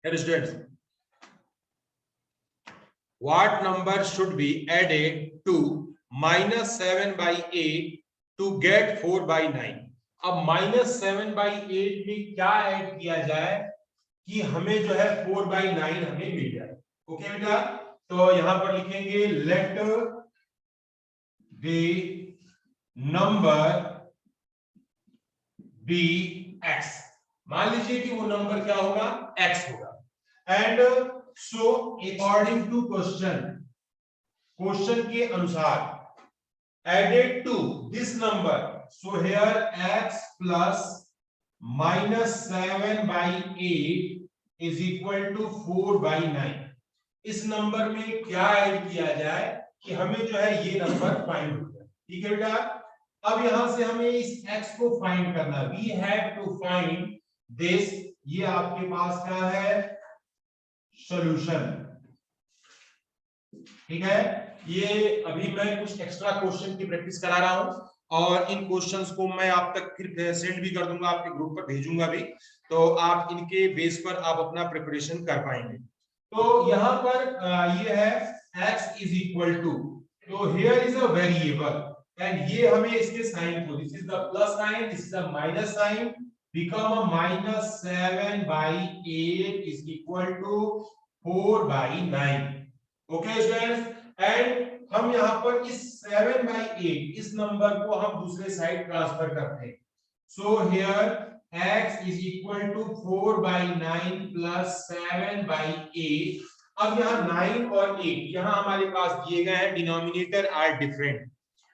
Here students, what number should be added to -7/8 to get 4/9? अब -7/8 में क्या add किया जाए कि हमें जो है 4/9 हमें मिल जाए। ओके बेटा, तो यहां पर लिखेंगे let the number be x। मान लीजिए कि वो नंबर क्या होगा, x होगा। And so according to question के अनुसार added to this number, so here x plus -7/8 is equal to 4/9। इस नंबर में क्या ऐड किया जाए कि हमें जो है ये नंबर फाइंड हो जाए। ठीक है बेटा, अब यहां से हमें इस x को फाइंड करना, we have to find this. ये आपके पास क्या है, सॉल्यूशन। ठीक है, ये अभी मैं कुछ एक्स्ट्रा क्वेश्चन की प्रैक्टिस करा रहा हूं और इन क्वेश्चंस को मैं आप तक फिर सेंड भी कर दूंगा, आपके ग्रुप पर भेजूंगा भी, तो आप इनके बेस पर आप अपना प्रिपरेशन कर पाएंगे। तो यहां पर ये है x इज इक्वल टू, तो here is a variable and ये हमें इसके साइन को, this is the plus sign, this is the minus sign, become a -7/8 is equal to 4/9। Okay students, and हम यहां पर इस 7/8 इस नंबर को हम दूसरे साइड ट्रांसफर करते हैं। So here x is equal to 4/9 plus 7/8। अब यहाँ 9 और 8 यहाँ हमारे पास दिए गए हैं, डिनोमिनेटर आर डिफरेंट।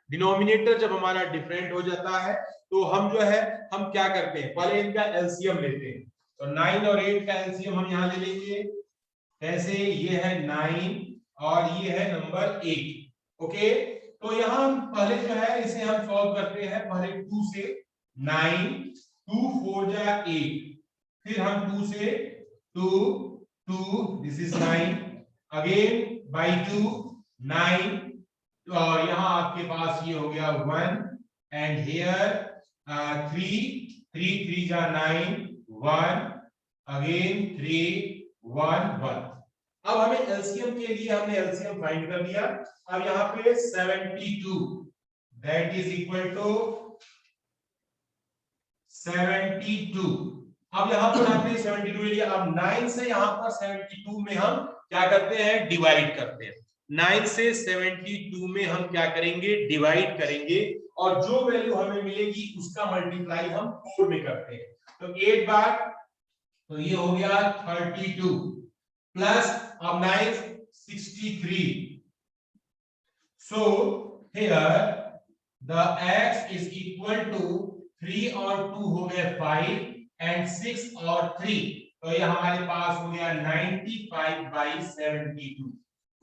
डिनोमिनेटर जब हमारा डिफरेंट हो जाता है तो हम जो है हम क्या करते हैं, पहले इनका एलसीएम लेते हैं। तो 9 और 8 का एलसीएम हम यहाँ ले लेंगे। कैसे, ये है 9 और ये है नंबर 8। ओके, तो यहाँ हम पहले जो है इसे हम सॉल्व करते हैं, पहले 2 से 9, 2 4 जा 8, फिर हम 2 से 2 2, दिस इज 9, अगेन बाय 2 9, और यहाँ आपके पास ये हो गया 1 एंड हियर 3 3 3 जा 9 1, अगेन 3 1 1। अब हमें एलसीएम के लिए हमने एलसीएम फाइंड कर लिया। अब यहाँ पे 72 दैट इज इक्वल टू 72। अब यहाँ पर हमने 72 लिया। अब 9 से यहाँ पर 72 में हम क्या करते हैं, डिवाइड करते हैं। 9 से 72 में हम क्या करेंगे, डिवाइड करेंगे, और जो वैल्यू हमें मिलेगी उसका मल्टीप्लाई हम 4 में करते हैं। तो 8 बार, तो ये हो गया 32 प्लस अब 9 63। So here the x is equal to 3 और 2 हो गए 5 एंड 6 और 3, तो ये हमारे पास हो गया 95/72।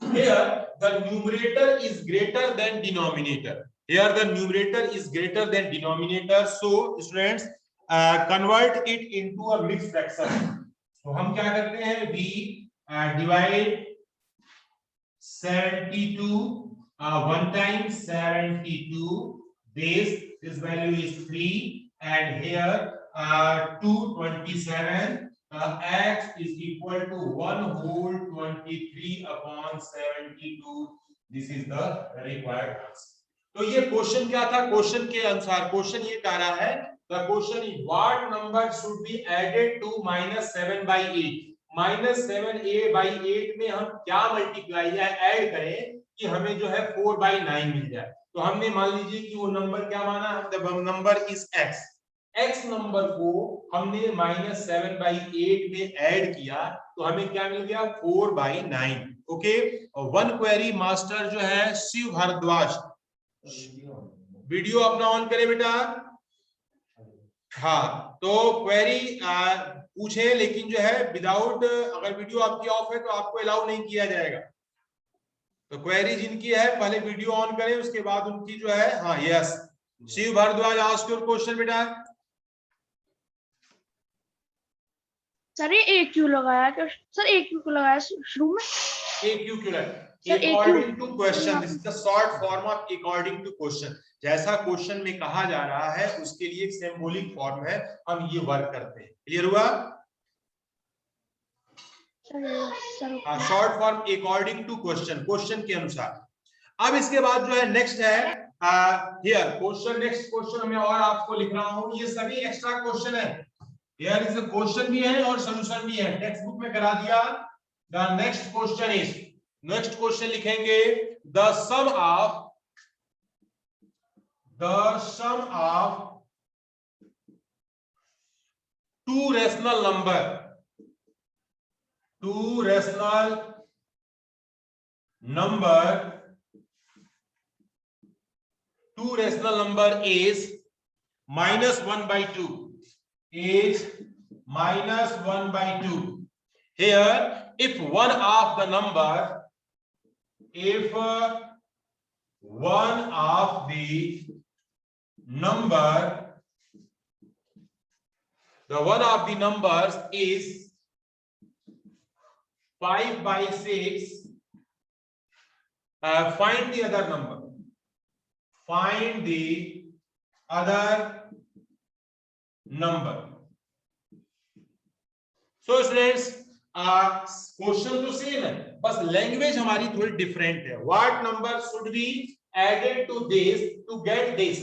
Here the numerator is greater than denominator. Here the numerator is greater than denominator. So students, convert it into a mixed fraction. तो हम क्या करते हैं, we divide 72 one time 72, this value is 3 and here 227, x is equal to 1/23/72। this is the required answer। तो ये question क्या था, question के अनुसार क्वेश्चन ये कह रहा है, the question is what number should be added to -7/8। -7/8 में हम क्या मल्टीप्लाई या ऐड करें कि हमें जो है 4/9 मिल जाए। तो हमने मान लीजिए कि वो नंबर क्या माना, जब हम नंबर इस x नंबर को हमने -7/8 में ऐड किया तो हमें क्या मिल गया, 4/9। ओके, वन क्वेरी मास्टर जो है शिव भारद्वाज, वीडियो अपना ऑन करे बेटा। हाँ, तो क्वेरी पूछे, लेकिन जो है विदाउट, अगर वीडियो आपकी ऑफ है तो आपको अलाउ नहीं किया जाएगा। तो क्वेरी जिनकी है पहले वीडियो ऑन करें, उसके बाद उनकी जो है, हाँ yes, Shiv Bharadwaj ask your question बेटा। सर ये एक क्यों लगाया, सर एक क्यों लगाया शुरू में, एक क्यों लगाया, according to question, this is the short form of according to question. जैसा क्वेश्चन में कहा जा रहा है उसके लिए एक सिंबॉलिक फॉर्म है, हम ये वर्क करते हैं। क्लियर हुआ? Short form according to question, question के अनुसार। अब इसके बाद जो है नेक्स्ट है हियर क्वेश्चन, नेक्स्ट क्वेश्चन में और आपको लिख रहा हूं, ये सभी एक्स्ट्रा क्वेश्चन है। हियर इज अ क्वेश्चन भी है और सॉल्यूशन भी है, टेक्स्ट बुक में करा दिया। The next question is, next question लिखेंगे the sum of two rational number is -1/2, is -1/2. Here if one of the number one of the numbers is 5/6, find the other number. So students, question तो same है, बस language हमारी थोड़ी different है। What number should be added to this to get this.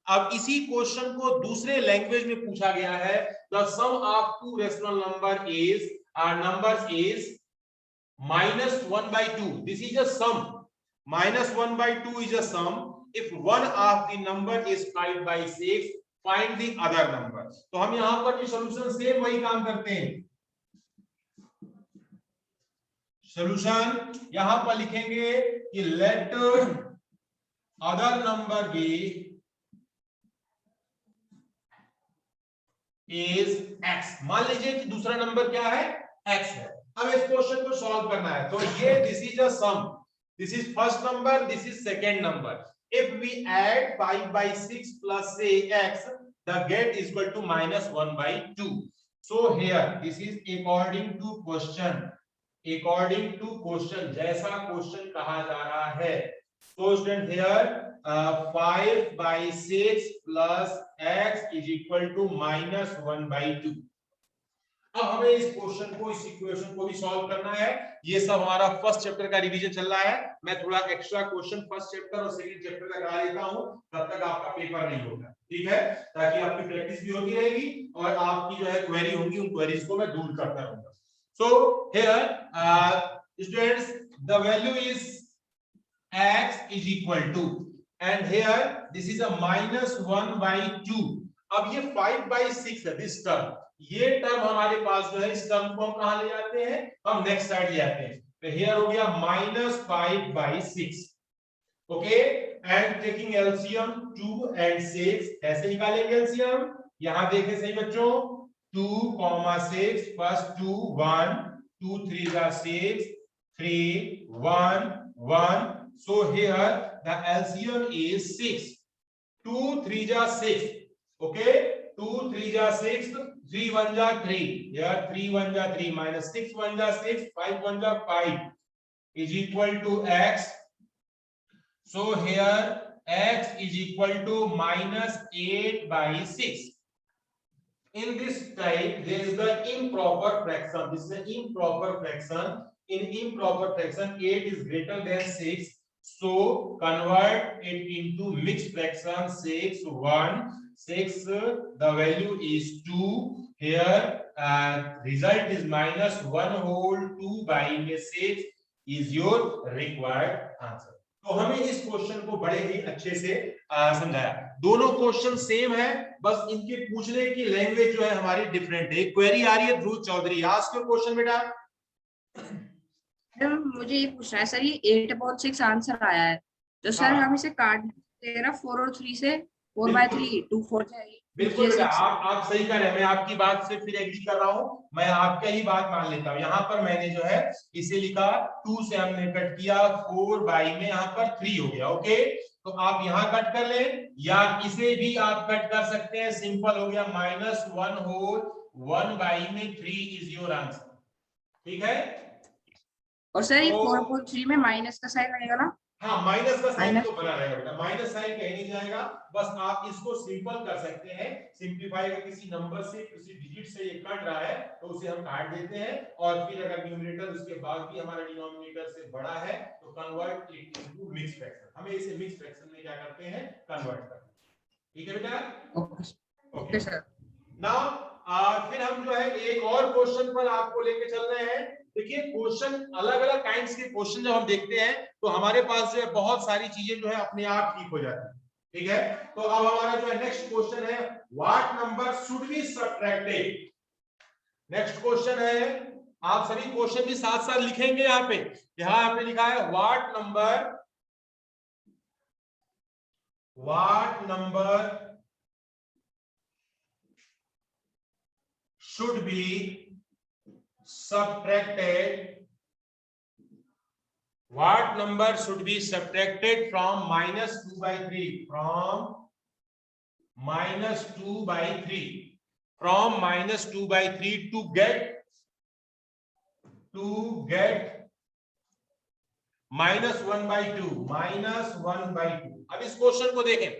अब इसी question को दूसरे लैंग्वेज में पूछा गया है। The sum of two rational numbers is -1/2. This is a sum, -1/2 is a sum. If one of the number is 5/6, find the other number. तो हम यहां पर भी सॉल्यूशन सेम वही काम करते हैं। सॉल्यूशन यहां पर लिखेंगे कि let other number be is x। मान लीजिए कि दूसरा नंबर क्या है, x है। अब इस क्वेश्चन को सॉल्व करना है, तो ये this is a sum, this is first number, this is second number. If we add 5/6 plus say x, the get is equal to -1/2. So here this is according to question, जैसा question कहा जा रहा है। So student here 5/6 plus x is equal to -1/2. अब हमें इस question को, इस इक्वेशन को भी सॉल्व करना है। ये सब हमारा फर्स्ट चैप्टर का रिवीजन चल रहा है। मैं थोड़ा एक्स्ट्रा क्वेश्चन फर्स्ट चैप्टर और सेकंड चैप्टर का करा देता हूं, तब तक आपका पेपर नहीं होगा, ठीक है? ताकि आपकी प्रैक्टिस भी होती रहेगी और आपकी जो है क्वेरी होंगी, उन क्वेरीज को मैं दूर करता रहूंगा। So here students the value is x is equal to, and here this is a -1/2. अब ये 5/6 है, दिस टर्म, ये टर्म हमारे पास जो है, इस टर्म को हम कहां ले जाते हैं, हम नेक्स्ट साइड ले आते हैं। तो हियर हो गया -5/6, okay. And taking LCM 2 and 6, कैसे निकालेंगे एलसीएम? यहां देखें सही बच्चों, 2, 6 + 2 1, 2 3 6, 3 1 1. So here the LCM is 6. 2 3 6, okay. 2 3 6, 3 1 3. Here 3 1 3 minus 6 1 6, 5 1 5 is equal to x. So here x is equal to -8/6. In this type there is the improper fraction. This is an improper fraction. In improper fraction 8 is greater than 6. So convert it into mixed fraction. 6 1 6, the value is 2. Here result is -1/2/6 is your required answer. तो हमें इस question को बड़े ही अच्छे से समझाया। दोनों question same है, बस इनके पूछने की लैंग्वेज जो है हमारी डिफरेंट है। क्वेरी आ रही है ध्रुव चौधरी, आस्क योर क्वेश्चन बेटा। मुझे ये पूछना है सर, ये 8/6 आंसर आया है, तो सर हम इसे काट दे रहा 4 और 3 से, 4/3 2 4 जाएगी। बिल्कुल बेटा, आप सही कर रहे हैं। मैं आपकी बात से फिर एग्री कर रहा हूं, मैं आपका ही बात मान लेता हूं। यहाँ पर मैंने जो है इसे लिखा 2 से हमने कट किया, 4 बाई में यहाँ पर 3 हो गया, ओके। तो आप यहाँ कट कर लें या इसे भी आप कट कर सकते हैं, सिंपल हो गया। -1/1 में 3 इज योर आंसर, ठीक है। और सर ये तो 4.3 में माइनस का साइन लगेगा ना? हाँ, माइनस का साइन माइनस तो बना रहेगा बेटा, माइनस साइन कहीं नहीं जाएगा। बस आप इसको सिंपल कर सकते हैं, सिंपलीफाई का किसी नंबर से किसी डिजिट से ये कट रहा है तो उसे हम काट देते हैं, और फिर अगर न्यूमरेटर उसके बाद भी हमारा डिनोमिनेटर से बड़ा है तो convert it into mix fraction, हमें इसे मिक्स फ्रैक्शन में क्या करते हैं, कन्वर्ट करते हैं। ठीक है बेटा? Okay sir. नाउ फिर हम जो है एक और क्वेश्चन पर आपको लेके चल रहे हैं। देखिए क्वेश्चन, अलग अलग काइंड्स के क्वेश्चन जब हम देखते हैं तो हमारे पास जो है बहुत सारी चीजें जो है अपने आप ठीक हो जाती है। ठीक है, तो अब हमारा जो है नेक्स्ट क्वेश्चन है, what number should B subtracted. Next question है, आप सभी क्वेश्चन भी साथ साथ लिखेंगे। यहाँ पे यहाँ आपने लिखा है what number should be subtracted, what number should be subtracted from -2/3, from -2/3 to get -1/2। अब इस क्वेश्चन को देखें,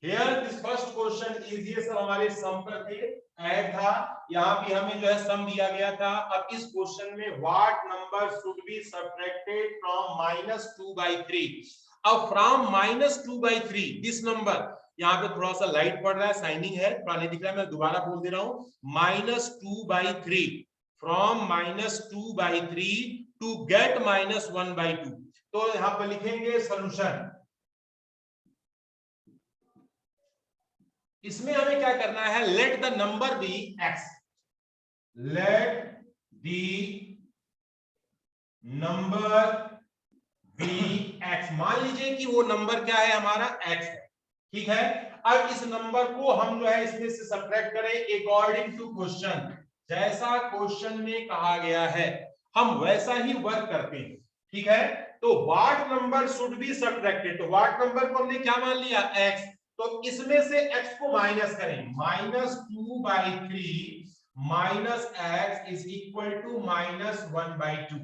here this first question is, ये सब हमारे सम पर थे, ऐड था, यहाँ पे हमें जो है सम दिया गया था। अब इस क्वेश्चन में what number should B subtracted from -2/3। अब फ्रॉम -2/3 दिस नंबर, यहाँ पे थोड़ा सा लाइट पड़ रहा है, शाइनिंग है, थोड़ा नहीं दिख रहा है, मैं दोबारा बोल दे रहा हूँ, -2/3, फ्रॉम -2/3 टू गेट -1/2। तो यहाँ पर लिखेंगे सॉल्यूशन। इसमें हमें क्या करना है, let the number be x, let the number be x. मान लीजिए कि वो नंबर क्या है, हमारा एक्स है। ठीक है, अब इस नंबर को हम जो है इसमें से सब्ट्रैक्ट करें अकॉर्डिंग टू क्वेश्चन, जैसा क्वेश्चन में कहा गया है हम वैसा ही वर्क करते हैं। ठीक है, तो what number should be subtracted, तो व्हाट नंबर को हमने क्या मान लिया, एक्स, तो इसमें से x को माइनस करें, -2/3 minus x is equal to -1/2।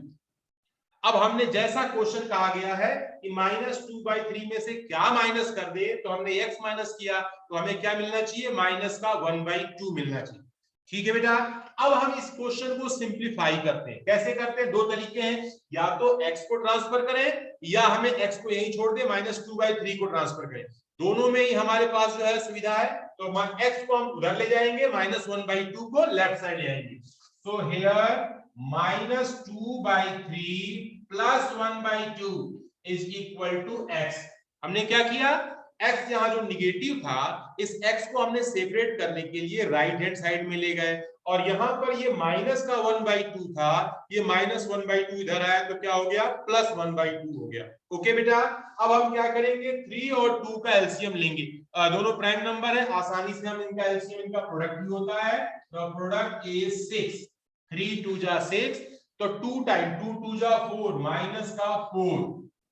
अब हमने जैसा क्वेश्चन कहा गया है कि -2/3 में से क्या माइनस कर दे, तो हमने x माइनस किया, तो हमें क्या मिलना चाहिए, -1/2 मिलना चाहिए। ठीक है बेटा, अब हम इस क्वेश्चन को सिंप्लीफाई करते हैं। कैसे करते हैं, दो तरीके हैं, या तो x को ट्रांसफर करें या हमें x को यहीं छोड़ दे, -2/3 को ट्रांसफर करें, दोनों में ही हमारे पास जो है सुविधा है। तो x को हम उधर ले जाएंगे, -1/2 को लेफ्ट साइड ले आएंगे। So here -2/3 plus 1/2 is equal to x। हमने क्या किया, x यहाँ जो निगेटिव था, इस x को हमने सेपरेट करने के लिए राइट हैंड साइड में ले गए, और यहाँ पर ये माइनस का 1/2 था, ये -1/2 इधर आया तो क्या हो गया, +1/2 हो गया। ओके बेटा, अब हम क्या करेंगे, 3 और 2 का एलसीएम लेंगे, दोनों प्राइम नंबर है, आसानी से हम इनका एलसीएम, इनका प्रोडक्ट भी होता है, तो प्रोडक्ट इज 6, 3 2 जा 6, तो 2 टाइम 2 2 जा 4, माइनस का 4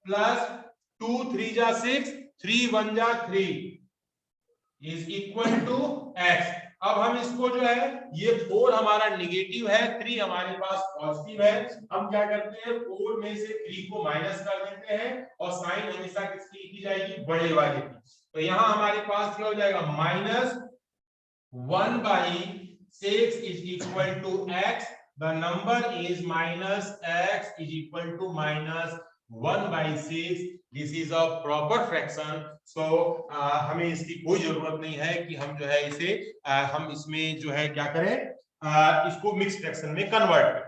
प्लस 2 3 जा 6, 3 1 जा 3 इज इक्वल टू x। अब हम इसको जो है, ये 4 हमारा नेगेटिव है, 3 हमारे पास पॉजिटिव है, हम क्या करते हैं, 4 में से 3 को माइनस कर देते हैं, और साइन हमेशा किसकी लिखी जाएगी, बड़े वाले की। तो यहां हमारे पास क्या हो जाएगा, -1/6 is equal to x, the number is -x is equal to -1/6। This is a proper fraction, so हमें इसकी कोई जरूरत नहीं है कि हम जो है इसे हम इसमें जो है क्या करें, इसको मिक्स फ्रैक्शन में कन्वर्ट करें।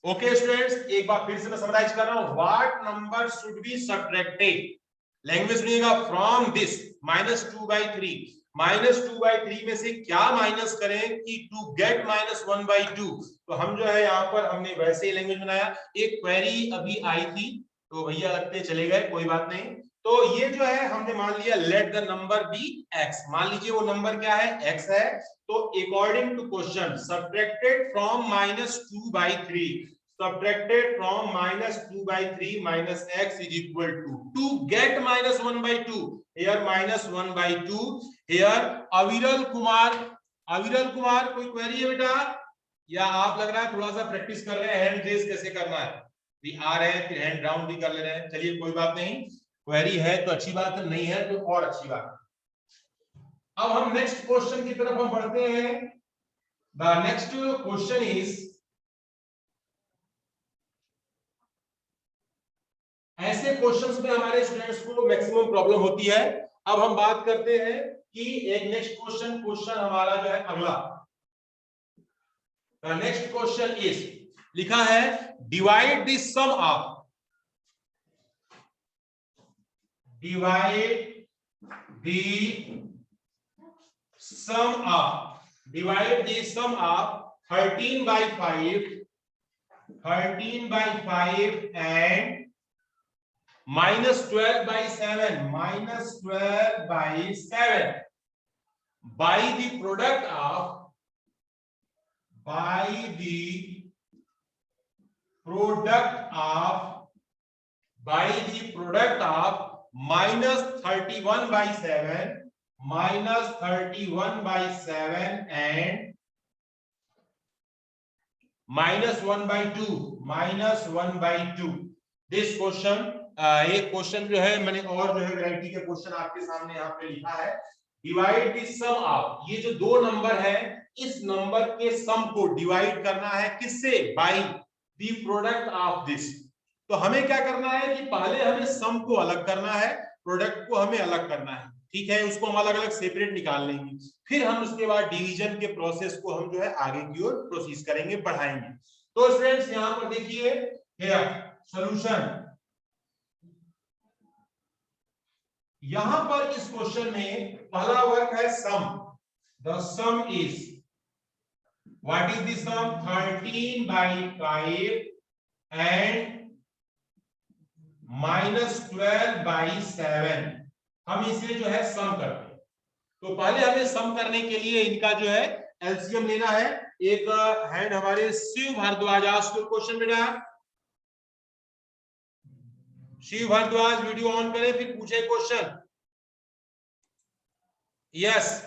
ओके स्टूडेंट्स, एक बार फिर से मैं समराइज कर रहा हूं, what number should be subtracted, language सुनिएगा, फ्रॉम दिस -2/3, -2/3 में से क्या माइनस करें कि टू गेट -1/2। तो हम जो है यहाँ पर हमने वैसे ही लैंग्वेज बनाया। एक क्वेरी अभी आई थी तो भैया लगते चले गए, कोई बात नहीं। तो ये जो है हमने मान लिया, let the number be x, मान लीजिए वो नंबर क्या है, x है, तो according to question subtracted from -2/3, subtracted from -2/3 minus x is equal to get -1/2, here -1/2, here अविरल कुमार कोई क्वेरी है बेटा, या आप लग रहा है थोड़ा सा प्रैक्टिस कर रहे हैं हैंड रेज कैसे करना है, आ रहे हैं, फिर हैंड डाउन भी कर ले रहे हैं। चलिए कोई बात नहीं, क्वेरी है तो अच्छी बात है, नहीं है तो और अच्छी बात है। अब हम नेक्स्ट क्वेश्चन की तरफ हम बढ़ते हैं। द नेक्स्ट क्वेश्चन इज, ऐसे क्वेश्चंस में हमारे स्टूडेंट्स को मैक्सिमम प्रॉब्लम होती है। अब हम बात करते हैं कि एक नेक्स्ट क्वेश्चन हमारा जो है अगला, द नेक्स्ट क्वेश्चन इज, लिखा है divide the sum of, divide the sum of 13/5 and -12/7 by the product of -31/7 and -1/2 this question. एक क्वेश्चन जो है मैंने और जो है वैरायटी के क्वेश्चन आपके सामने यहाँ पे लिखा है। डिवाइड द सम ऑफ, ये जो दो नंबर है इस नंबर के सम को डिवाइड करना है किससे, bye the product of this. तो हमें क्या करना है कि पहले हमें सम को अलग करना है, प्रोडक्ट को हमें अलग करना है, ठीक है, उसको हम अलग अलग सेपरेट निकाल लेंगे, फिर हम उसके बाद डिवीजन के प्रोसेस को हम जो है आगे की ओर प्रोसीड करेंगे, बढ़ाएंगे। तो स्टूडेंट्स यहां पर देखिए सॉल्यूशन, यहां पर इस क्वेश्चन में पहला वर्क है sum. The sum is, what is the sum, 13/5 and -12/7। हम इसे जो है सम करते हैं। तो पहले हमें सम करने के लिए इनका जो है एलसीएम लेना है। एक हैंड हमारे शिव भारद्वाज, आज क्वेश्चन बेटा, शिव भारद्वाज वीडियो ऑन करें फिर पूछे क्वेश्चन। यस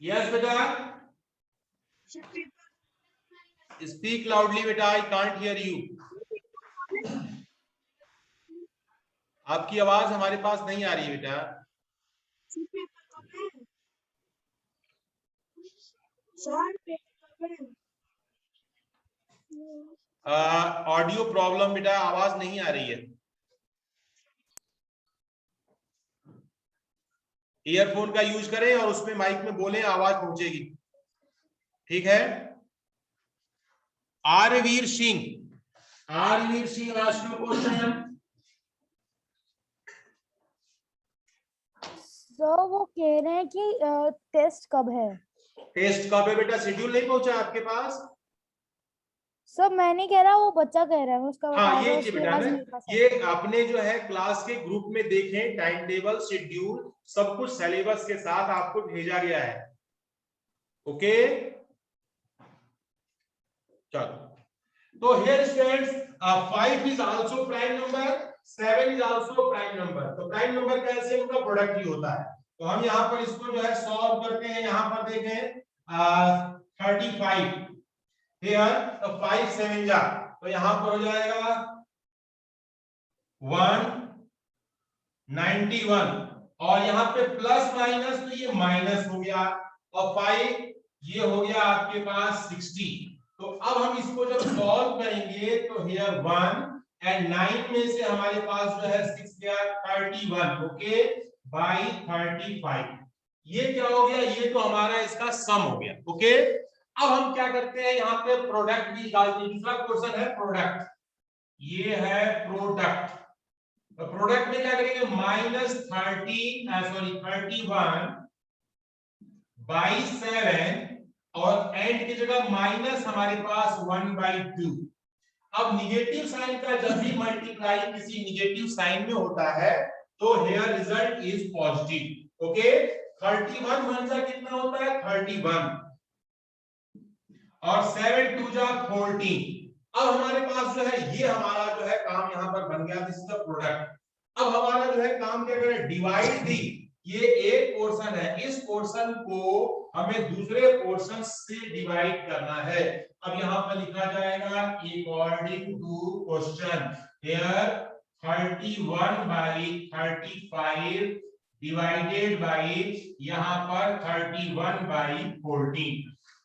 यस बेटा, स्पीक लाउडली बेटा, आई कांट हियर यू। आपकी आवाज हमारे पास नहीं आ रही है बेटा। ऑडियो प्रॉब्लम बेटा, आवाज नहीं आ रही है। ईयरफोन का यूज करें और उसमें माइक में बोलें, आवाज पहुंचेगी, ठीक है। Aarveer Singh, Aarveer Singh ask you question. Sir वो कह रहे हैं कि टेस्ट कब है? टेस्ट कब है बेटा, शेड्यूल नहीं पहुंचा आपके पास? सर मैं नहीं कह रहा, वो बच्चा कह रहा है, उसका हाँ बता ये उसके बेटा पास ना, मेरे पास है। ये आपने जो है क्लास के ग्रुप में देखें, टाइम टेबल शेड्यूल सब कुछ सिलेबस के साथ आपको भेजा गया है। ओके चलो, तो here students 5 is also prime number, 7 is also prime number. तो प्राइम नंबर का ऐसे उनका प्रोडक्ट ही होता है। तो हम यहाँ पर इसको जो है सॉल्व करते हैं। यहाँ पर देखें 35 हियर, तो 5 7 जा, तो यहाँ पर हो जाएगा 191 और यहाँ पे प्लस माइनस, तो ये माइनस हो गया, और 5 ये हो गया आपके पास 60। तो अब हम इसको जब सॉल्व करेंगे तो हियर 1 एंड 9 में से हमारे पास जो है 6 गया 31, ओके, बाय 35। ये क्या हो गया, ये तो हमारा इसका सम हो गया, ओके। अब हम क्या करते हैं, यहाँ पे प्रोडक्ट भी निकालते हैं। दूसरा क्वेश्चन है प्रोडक्ट, ये है प्रोडक्ट। तो प्रोडक्ट में क्या करेंगे, -31/7 और एंड की जगह माइनस हमारे पास 1/2। अब निगेटिव साइन का जब भी मल्टीप्लाई किसी निगेटिव साइन में होता है तो here result is positive, okay. 31 1 जा कितना होता है 31 और 7 2 जा 14। अब हमारे पास जो है ये हमारा जो है काम यहाँ पर बन गया, दिस इज द प्रोडक्ट। अब हमारा जो है काम क्या करें, डिवाइड दी, ये एक पोर्शन है, इस पोर्शन को हमें दूसरे पोर्शन से डिवाइड करना है। अब यहाँ पर लिखा जाएगा according to question here 31/35 divided by यहाँ पर 31/14।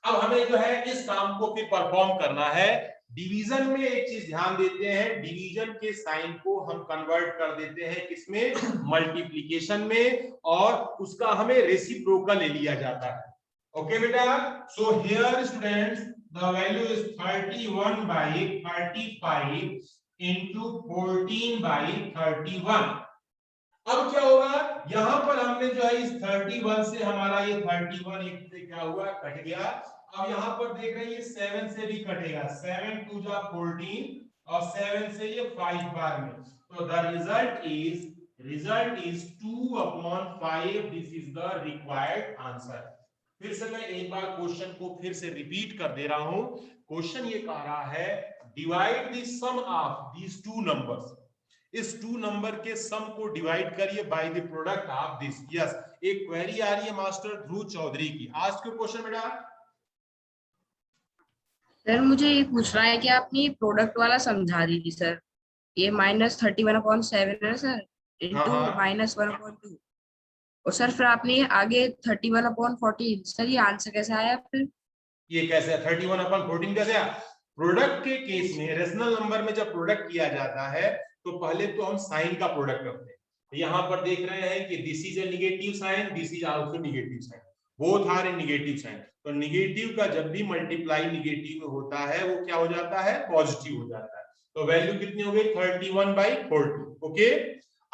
अब हमें जो है इस काम को फिर परफॉर्म करना है। डिवीजन में एक चीज ध्यान देते हैं, डिवीजन के साइन को हम कन्वर्ट कर देते हैं किसमें, मल्टीप्लिकेशन में, और उसका हमें रेसिप्रोकल ले लिया जाता है। ओके बेटा, so here students the value is 31/35 into 14/31। अब क्या होगा, यहां पर हमने जो है इस 31 से हमारा ये 31 एक से क्या हुआ, कट गया। अब यहां पर देख रहे हैं ये 7 से भी कटेगा, 7 2 जा 14 और 7 से ये 5 बार में, तो the result is 2/5। This is the required answer. फिर से मैं एक बार क्वेश्चन को फिर से रिपीट कर दे रहा हूं। क्वेश्चन ये कह रहा है divide the sum of these two numbers, इस टू नंबर के सम को डिवाइड करिए by the product of this. Yes, एक क्वेरी आ रही है मास्टर ध्रुव चौधरी की। आस्क योर क्वेश्चन बेटा। सर मुझे ये पूछ रहा है कि आपने ये प्रोडक्ट वाला समझा दीजिए सर। ये -31/7 है सर, इंटू -1/2, और सर फिर आपने ये आगे 31/14। सर ये आंसर कैसे आया फिर? ये कैसे 31/14 कैसे आया? प्रोडक्ट के केस में, रेशनल नंबर में जब प्रोडक्ट किया जाता है तो पहले तो हम साइन का प्रोडक्ट करते हैं। यहाँ पर देख रहे हैं कि this is a negative sign, this is also negative sign, both are in negative sign. तो नेगेटिव का जब भी मल्टीप्लाई नेगेटिव में होता है वो क्या हो जाता है, पॉजिटिव हो जाता है। तो वैल्यू कितनी हो गई, 31/40। ओके,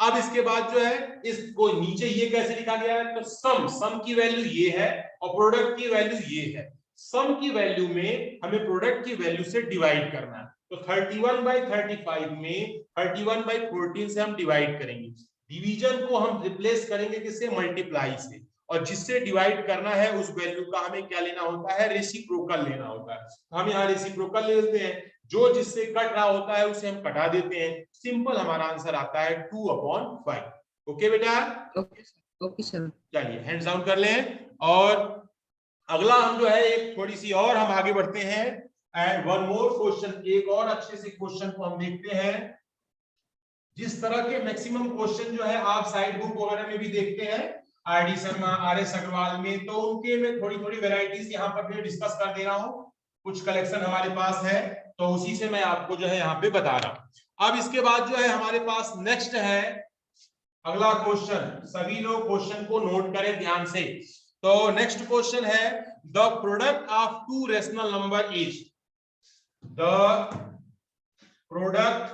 अब इसके बाद जो है इसको नीचे ये कैसे लिखा गया है, तो सम की वैल्यू ये है और प्रोडक्ट की वैल्यू ये है। सम की वैल्यू में हमें प्रोडक्ट की वैल्यू से डिवाइड करना है, तो 31/35 में 31/14 से हम डिवाइड करेंगे। डिवीजन को हम रिप्लेस करेंगे किससे, मल्टीप्लाई से, और जिससे डिवाइड करना है उस वैल्यू का हमें क्या लेना होता है, रेसिप्रोकल लेना होता है। तो हम यहाँ रेसिप्रोकल ले लेते हैं, जो जिससे कट रहा होता है उसे हम कटा देते हैं। सिंपल हमारा आंसर आता है 2/5। ओके बेटा, ओके सर। चलिए हैंड्स डाउन कर लें। और अगला हम जो है एक थोड़ी सी और हम आगे बढ़ते हैं, एंड वन मोर क्वेश्चन, एक और अच्छे से क्वेश्चन को हम देखते हैं। जिस तरह के मैक्सिमम क्वेश्चन जो है आप साइड बुक वगैरह में भी देखते हैं, आरडी शर्मा, आरएस अग्रवाल में, तो उनके में थोड़ी थोड़ी वेराइटीज यहाँ पर मैं डिस्कस कर दे रहा हूँ। कुछ कलेक्शन हमारे पास है तो उसी से मैं आपको जो है यहाँ पे बता रहा हूँ। अब इसके बाद जो है हमारे पास नेक्स्ट है अगला क्वेश्चन, सभी लोग क्वेश्चन को नोट करें ध्यान से। तो नेक्स्ट क्वेश्चन है the product of two rational number is, the product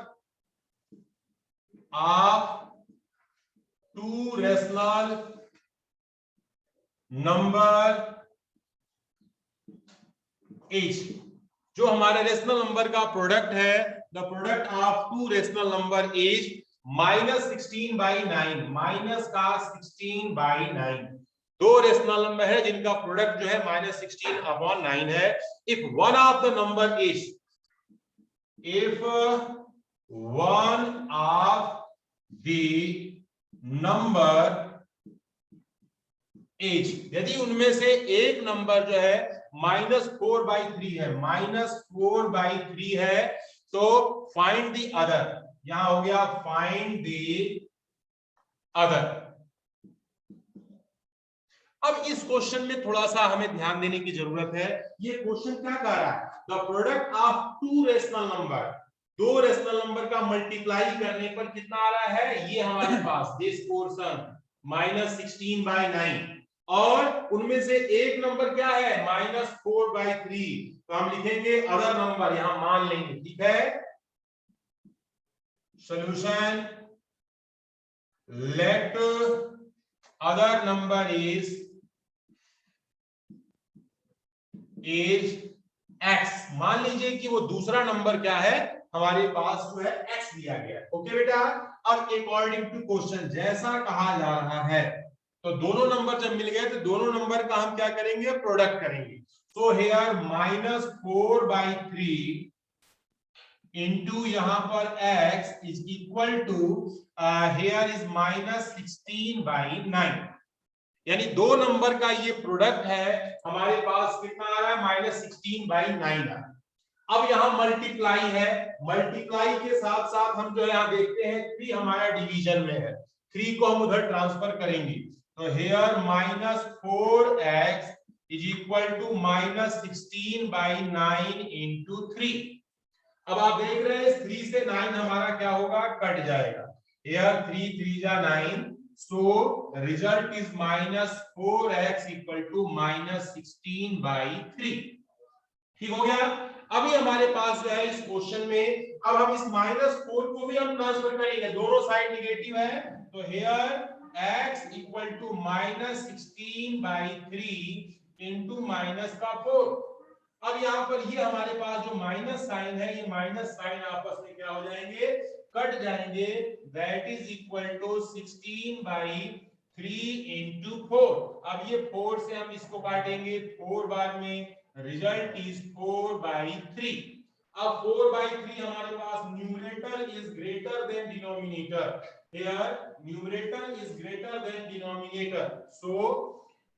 of two rational number is, जो हमारे रेशनल नंबर का प्रोडक्ट है, the product of two rational number is -16/9, minus का 16/9। दो रेशनल नंबर है जिनका प्रोडक्ट जो है -16/9 है। If one of the number is, if one of the number is, यदि उनमें से एक नंबर जो है -4/3 है, -4/3 है, तो फाइंड द अदर। यहां हो गया फाइंड द अदर। अब इस क्वेश्चन में थोड़ा सा हमें ध्यान देने की जरूरत है। ये क्वेश्चन क्या कह रहा है, the product of two rational number, दो रेशनल नंबर का मल्टीप्लाई करने पर कितना आ रहा है, ये हमारे पास दिस पोर्शन -16/9, और उनमें से एक नंबर क्या है, -4/3, तो हम लिखेंगे अदर नंबर, यहां मान लेंगे। ठीक है, solution, late other number is x। मान लीजिए कि वो दूसरा नंबर क्या है, हमारे पास जो है x दिया गया है। ओके बेटा, अब अकॉर्डिंग टू क्वेश्चन जैसा कहा जा रहा है, तो दोनों नंबर जब मिल गए तो दोनों नंबर का हम क्या करेंगे, प्रोडक्ट करेंगे। सो हियर -4/3 इंटू यहाँ पर x is equal to here is -16/9। यानी 2 नंबर का ये प्रोडक्ट है, हमारे पास कितना आ रहा है -16/9 आ रहा है। अब यहाँ मल्टीप्लाई है, मल्टीप्लाई के साथ साथ हम जो यहाँ देखते हैं 3 हमारा डिवीजन में है, 3 को हम उधर ट्रांसफर करेंगे, तो here -4x is equal to -16/9 into 3। अब आप देख रहे हैं 3 से 9 हमारा क्या होगा, कट जाएगा, हेयर 3 3 जा 9, so result is -4x equal to -16/3। ठीक हो गया। अभी हमारे पास जो है इस क्वेश्चन में, अब हम इस -4 को भी हम ट्रांसफर करेंगे, दोनों साइड निगेटिव है, तो here x equal to -16/3 into -4। अब यहाँ पर ये हमारे पास जो माइनस साइन है, ये माइनस साइन आपस में क्या हो जाएंगे, कट जाएंगे, that is equal to 16/3 into 4। अब ये 4 से हम इसको काटेंगे 4 बार में, रिजल्ट इज 4/3। अब 4/3 हमारे पास numerator is greater than denominator, here numerator is greater than denominator, so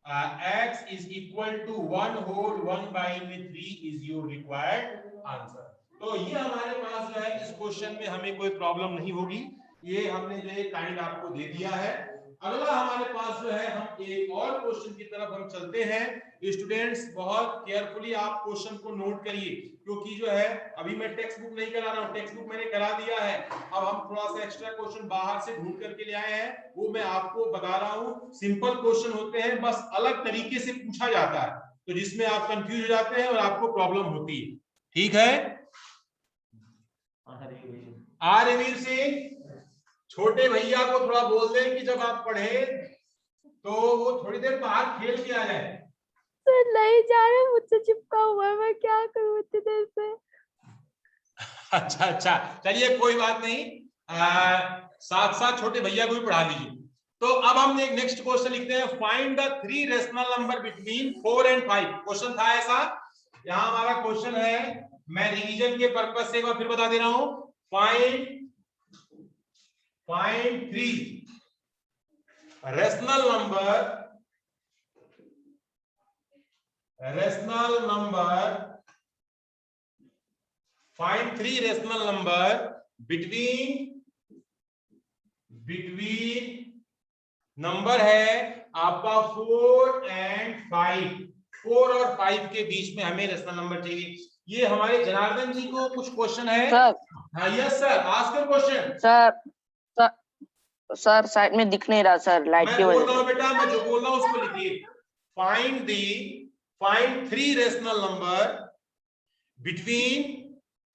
x is equal to 1 whole 1/3 is your required answer। तो ये हमारे पास जो है इस क्वेश्चन में हमें कोई प्रॉब्लम नहीं होगी, ये हमने जो है काइंड आपको दे दिया है। अगला हमारे पास जो है, हम एक और क्वेश्चन की तरफ हम चलते हैं। स्टूडेंट्स बहुत केयरफुली आप क्वेश्चन को नोट करिए, क्योंकि जो है अभी मैं टेक्स्ट बुक नहीं करा रहा हूँ, टेक्स्ट बुक मैंने करा दिया है, अब हम थोड़ा सा एक्स्ट्रा क्वेश्चन बाहर से ढूंढ करके ले आए हैं, वो मैं आपको बता रहा हूँ। सिंपल क्वेश्चन होते हैं, बस अलग तरीके से पूछा जाता है, तो जिसमें आप कंफ्यूज हो जाते हैं और आपको प्रॉब्लम होती है। ठीक है, रवीर सिंह छोटे भैया को थोड़ा बोल दें कि जब आप पढ़े तो वो थोड़ी देर बाहर खेल के आ जाए। सर नहीं जा रहे, मुझसे चिपका हुआ है, मैं क्या करूं इतनी देर से। अच्छा अच्छा, चलिए कोई बात नहीं, साथ साथ छोटे भैया को भी पढ़ा लीजिए। तो अब हम एक नेक्स्ट क्वेश्चन लिखते हैं, find the 3 rational number between 4 and 5। Question था ऐसा, यहाँ हमारा क्वेश्चन है, मैं रिवीजन के पर्पस से एक बार फिर बता दे रहा हूं, find 3 rational number, find 3 rational number between number है आपका 4 and 5, 4 और 5 के बीच में हमें रेशनल नंबर चाहिए। ये हमारे जनार्दन जी को कुछ क्वेश्चन है सर। हाँ yes sir, ask your question. Sir side में दिख नहीं रहा सर, लाइट की वजह से। बेटा मैं जो बोल रहा हूँ उसको लिखिए, find 3 rational number between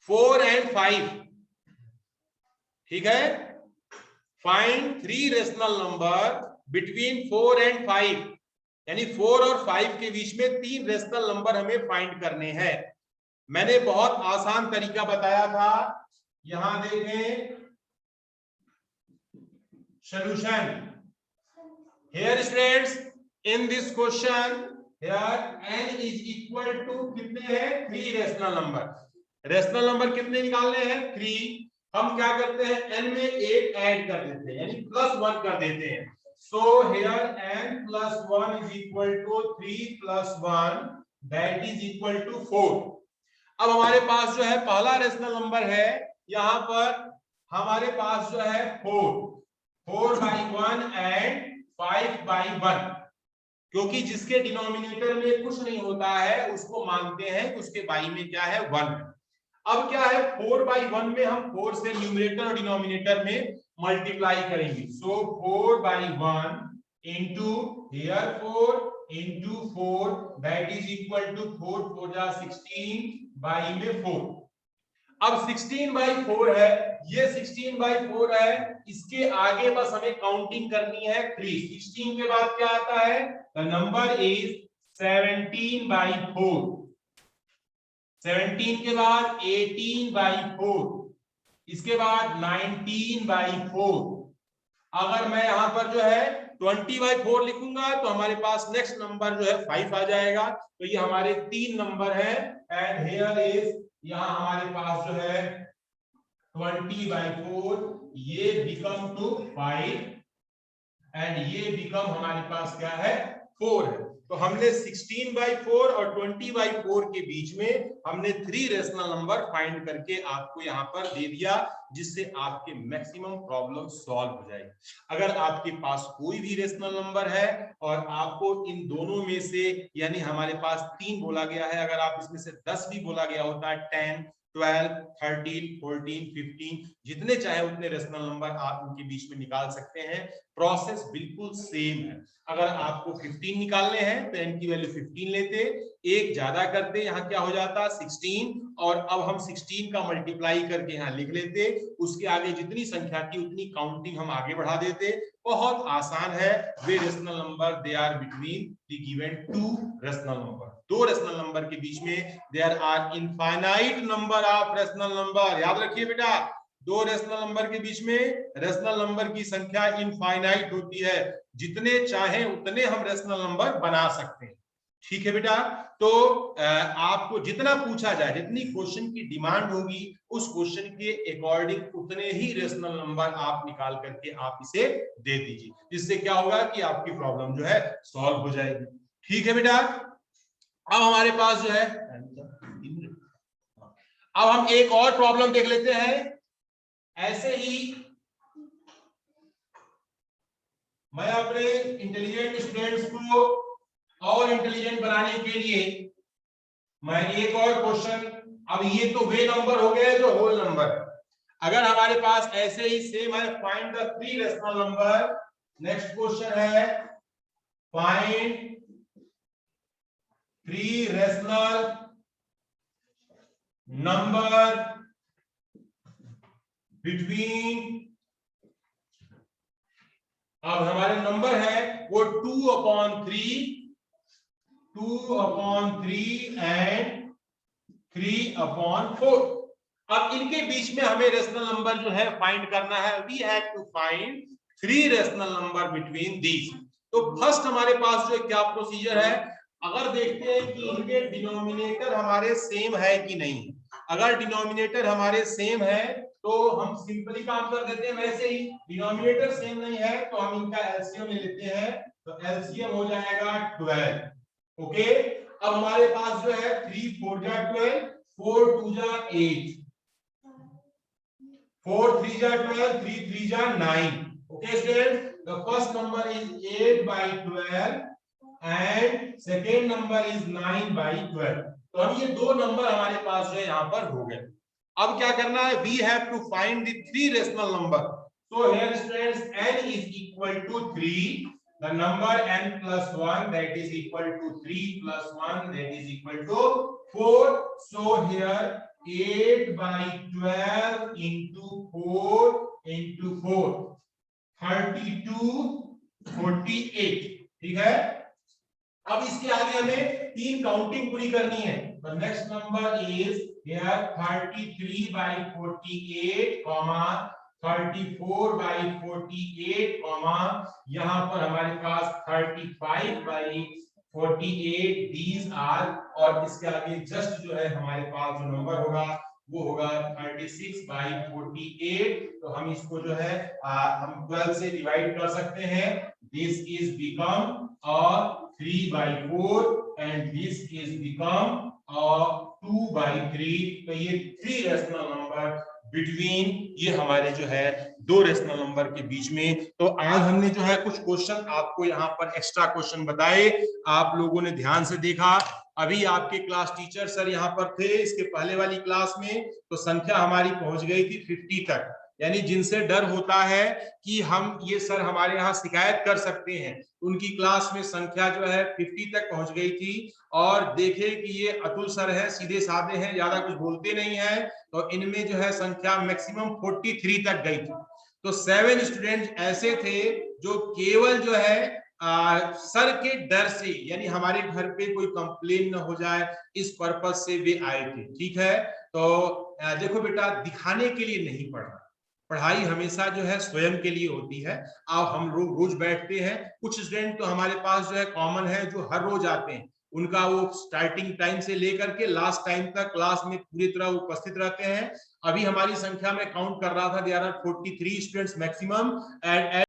4 and 5। ठीक है, find 3 rational number between 4 and 5, यानी 4 और 5 के बीच में 3 रेशनल नंबर हमें फाइंड करने हैं। मैंने बहुत आसान तरीका बताया था, यहां देखें solution. Here students, in this question here n is equal to कितने हैं, 3 रेशनल नंबर। रेशनल नंबर कितने निकालने हैं, 3। हम क्या करते हैं, n में 8 ऐड कर देते हैं, यानी +1 कर देते हैं। So here n + 1 is equal to 3 + 1 that is equal to 4। अब हमारे पास जो है पहला रेशनल नंबर है, यहां पर हमारे पास जो है 4/1 एंड 5/1, क्योंकि जिसके डिनोमिनेटर में कुछ नहीं होता है उसको मानते हैं कि उसके बाई में क्या है, 1। अब क्या है, 4/1 में हम 4 से न्यूमरेटर और डिनोमिनेटर में मल्टीप्लाई करेंगे, so 4/1 into here 4 into 4 that is equal to 4 4 जा 16 बाई में 4। अब 16/4 है, ये 16/4 है, इसके आगे बस हमें काउंटिंग करनी है 3। 16 के बाद क्या आता है, द नंबर इज 17/4। 17 के बाद 18/4, इसके बाद 19/4। अगर मैं यहां पर जो है 20/4 लिखूंगा तो हमारे पास नेक्स्ट नंबर जो है 5 आ जाएगा। तो ये हमारे 3 नंबर है, एंड हियर इज, यहां हमारे पास जो है 20/4, ये बिकम टू 5। एंड ये बिकम हमारे पास क्या है 4 है। तो हमने 16/4 और 20/4 के बीच में हमने 3 रेशनल नंबर फाइंड करके आपको यहाँ पर दे दिया, जिससे आपके मैक्सिमम प्रॉब्लम सॉल्व हो जाएगी। अगर आपके पास कोई भी रेशनल नंबर है और आपको इन दोनों में से, यानी हमारे पास 3 बोला गया है, अगर आप इसमें से 10 भी बोला गया होता है, 10, 12, 13, 14, 15, जितने चाहे उतने रेशनल नंबर आप उनके बीच में निकाल सकते हैं। प्रोसेस बिल्कुल सेम है। अगर आपको 15 निकालने हैं तो n की वैल्यू 15 लेते, एक ज्यादा करते, यहाँ क्या हो जाता 16, और अब हम 16 का मल्टीप्लाई करके यहाँ लिख लेते, उसके आगे जितनी संख्या थी उतनी काउंटिंग हम आगे बढ़ा देते। बहुत आसान है। वे rational number they are between the given two rational number, दो रेशनल नंबर के बीच में there are infinite number of rational number. याद रखिए बेटा, दो रेशनल नंबर के बीच में रेशनल नंबर की संख्या इनफाइनाइट होती है, जितने चाहे उतने हम रेशनल नंबर बना सकते हैं। ठीक है बेटा, तो आपको जितना पूछा जाए, जितनी क्वेश्चन की डिमांड होगी, उस क्वेश्चन के अकॉर्डिंग उतने ही रेशनल नंबर आप निकाल करके आप इसे दे दीजिए, जिससे क्या होगा कि आपकी प्रॉब्लम जो है सॉल्व हो जाएगी। ठीक है बेटा, अब हमारे पास जो है, अब हम एक और प्रॉब्लम देख लेते हैं। ऐसे ही मैं अपने इंटेलिजेंट स्टूडेंट्स को और इंटेलिजेंट बनाने के लिए मैं एक और क्वेश्चन, अब ये तो वे नंबर हो गए जो होल नंबर, अगर हमारे पास ऐसे ही सेम है, find the 3 rational number. Next question है फाइंड 3 रेशनल नंबर बिटवीन, अब हमारे नंबर है वो 2/3 एंड 3/4। अब इनके बीच में हमें रेशनल नंबर जो है फाइंड करना है। We have to find 3 rational number between these. तो फर्स्ट हमारे पास जो क्या प्रोसीजर है, अगर देखते हैं कि इनके डिनोमिनेटर हमारे सेम है कि नहीं। अगर डिनोमिनेटर हमारे सेम है तो हम सिंपली काम कर देते हैं वैसे ही। डिनोमिनेटर सेम नहीं है तो हम इनका एलसीएम ले लेते हैं, तो एलसीएम हो जाएगा 12। ओके, अब हमारे पास जो है 3 4 जा 12, 4 2 जा 8, 4 3 जा 12, 3 3 जा 9। Okay students, the first number is 8/12 and second number is 9/12। तो हम ये दो नंबर हमारे पास जो है यहाँ पर हो गए। अब क्या करना है, we have to find the 3 rational number। So here students, n is equal to 3, the number n plus 1 that is equal to 3 plus 1 that is equal to 4। So here 8/12 into 4 into 4, 32 48। ठीक है, अब इसके आगे हमें 3 counting पूरी करनी है। The next number is here 33/48, 34/48, यहाँ पर हमारे पास 35/48, these are, और इसके आगे जस्ट जो है हमारे पास जो नंबर होगा वो होगा 36/48। तो हम इसको जो है हम 12 से डिवाइड कर सकते हैं। This is become 3/4 and this is become 2/3। तो ये 3 रेशनल नंबर बिटवीन, ये हमारे जो है 2 रेशनल नंबर के बीच में। तो आज हमने जो है कुछ क्वेश्चन आपको यहाँ पर एक्स्ट्रा क्वेश्चन बताए, आप लोगों ने ध्यान से देखा। अभी आपके क्लास टीचर सर यहाँ पर थे इसके पहले वाली क्लास में, तो संख्या हमारी पहुंच गई थी 50 तक। यानी जिनसे डर होता है कि हम ये सर हमारे यहाँ शिकायत कर सकते हैं, उनकी क्लास में संख्या जो है 50 तक पहुंच गई थी। और देखे कि ये अतुल सर है, सीधे साधे हैं, ज्यादा कुछ बोलते नहीं है, तो इनमें जो है संख्या मैक्सिमम 43 तक गई थी। तो 7 स्टूडेंट ऐसे थे जो केवल जो है सर के डर से, यानी हमारे घर पे कोई कंप्लेन न हो जाए, इस पर्पज से वे आए थे। ठीक है, तो देखो बेटा, दिखाने के लिए नहीं पढ़ना, पढ़ाई हमेशा जो है स्वयं के लिए होती है। अब हम रोज बैठते हैं, कुछ स्टूडेंट तो हमारे पास जो है कॉमन है जो हर रोज आते हैं, उनका वो स्टार्टिंग टाइम से लेकर के लास्ट टाइम तक क्लास में पूरी तरह उपस्थित रहते हैं। अभी हमारी संख्या में काउंट कर रहा था, there are 43 students maximum and